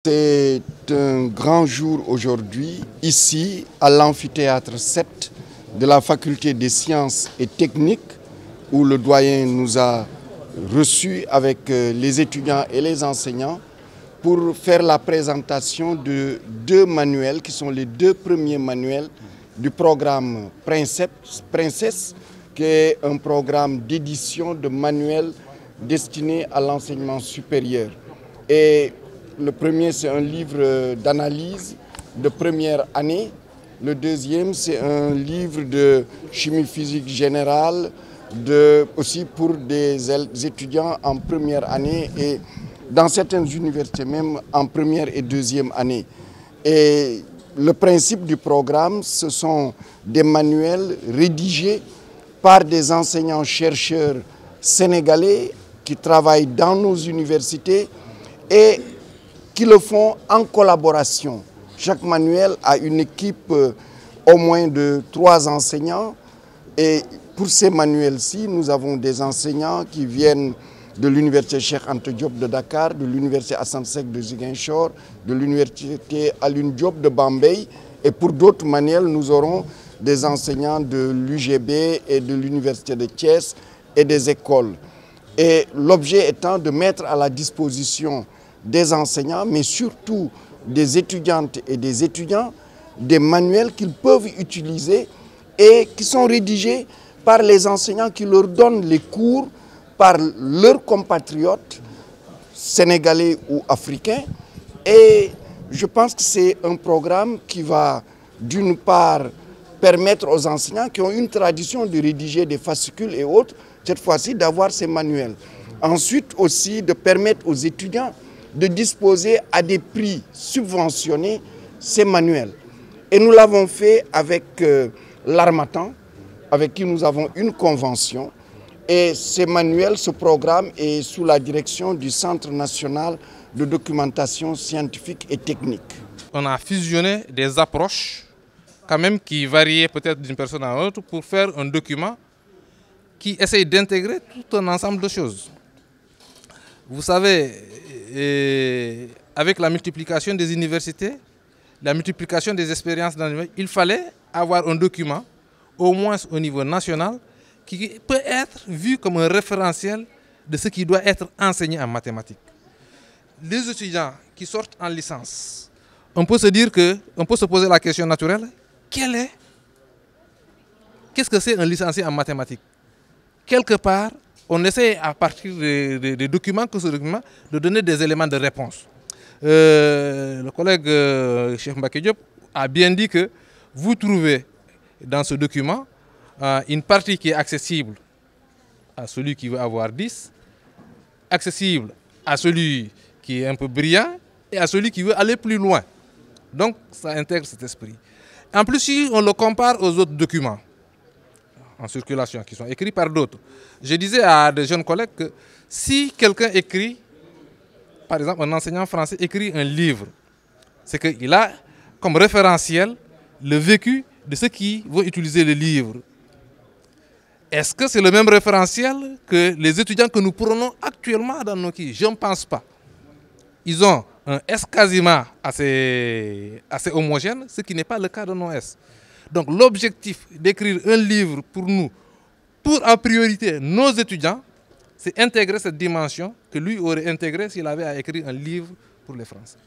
C'est un grand jour aujourd'hui, ici, à l'amphithéâtre 7 de la faculté des sciences et techniques, où le doyen nous a reçus avec les étudiants et les enseignants pour faire la présentation de 2 manuels qui sont les 2 premiers manuels du programme Princesse, qui est un programme d'édition de manuels destinés à l'enseignement supérieur. Et le premier, c'est un livre d'analyse de première année. Le deuxième, c'est un livre de chimie physique générale, aussi pour des étudiants en première année et dans certaines universités même en première et deuxième année. Et le principe du programme, ce sont des manuels rédigés par des enseignants-chercheurs sénégalais qui travaillent dans nos universités et qui le font en collaboration. Chaque manuel a une équipe au moins de 3 enseignants. Et pour ces manuels-ci, nous avons des enseignants qui viennent de l'université Cheikh Anta Diop de Dakar, de l'université Assane Seck de Ziguinchor, de l'université Alioune Diop de Bambey. Et pour d'autres manuels, nous aurons des enseignants de l'UGB et de l'université de Thiès et des écoles. Et l'objet étant de mettre à la disposition des enseignants, mais surtout des étudiantes et des étudiants, des manuels qu'ils peuvent utiliser et qui sont rédigés par les enseignants qui leur donnent les cours par leurs compatriotes sénégalais ou africains. Et je pense que c'est un programme qui va d'une part permettre aux enseignants qui ont une tradition de rédiger des fascicules et autres, cette fois-ci d'avoir ces manuels. Ensuite aussi de permettre aux étudiants de disposer à des prix subventionnés ces manuels. Et nous l'avons fait avec l'Harmattan, avec qui nous avons une convention. Et ces manuels, ce programme est sous la direction du Centre national de documentation scientifique et technique. On a fusionné des approches quand même qui variaient peut-être d'une personne à l'autre pour faire un document qui essaye d'intégrer tout un ensemble de choses. Vous savez, avec la multiplication des universités, la multiplication des expériences dans l'université, il fallait avoir un document, au moins au niveau national, qui peut être vu comme un référentiel de ce qui doit être enseigné en mathématiques. Les étudiants qui sortent en licence, on peut se poser la question naturelle, qu'est-ce que c'est un licencié en mathématiques? Quelque part, on essaie à partir des documents que ce document de donner des éléments de réponse. Le collègue Cheikh Mbacké Diop a bien dit que vous trouvez dans ce document une partie qui est accessible à celui qui veut avoir 10, accessible à celui qui est un peu brillant et à celui qui veut aller plus loin. Donc ça intègre cet esprit. En plus, si on le compare aux autres documents en circulation qui sont écrits par d'autres, je disais à des jeunes collègues que si quelqu'un écrit, par exemple un enseignant français écrit un livre, c'est qu'il a comme référentiel le vécu de ceux qui vont utiliser le livre. Est-ce que c'est le même référentiel que les étudiants que nous prenons actuellement dans nos quilles? Je ne pense pas. Ils ont un S quasiment assez homogène, ce qui n'est pas le cas de nos S. Donc l'objectif d'écrire un livre pour nous, pour en priorité nos étudiants, c'est intégrer cette dimension que lui aurait intégrée s'il avait à écrire un livre pour les Français.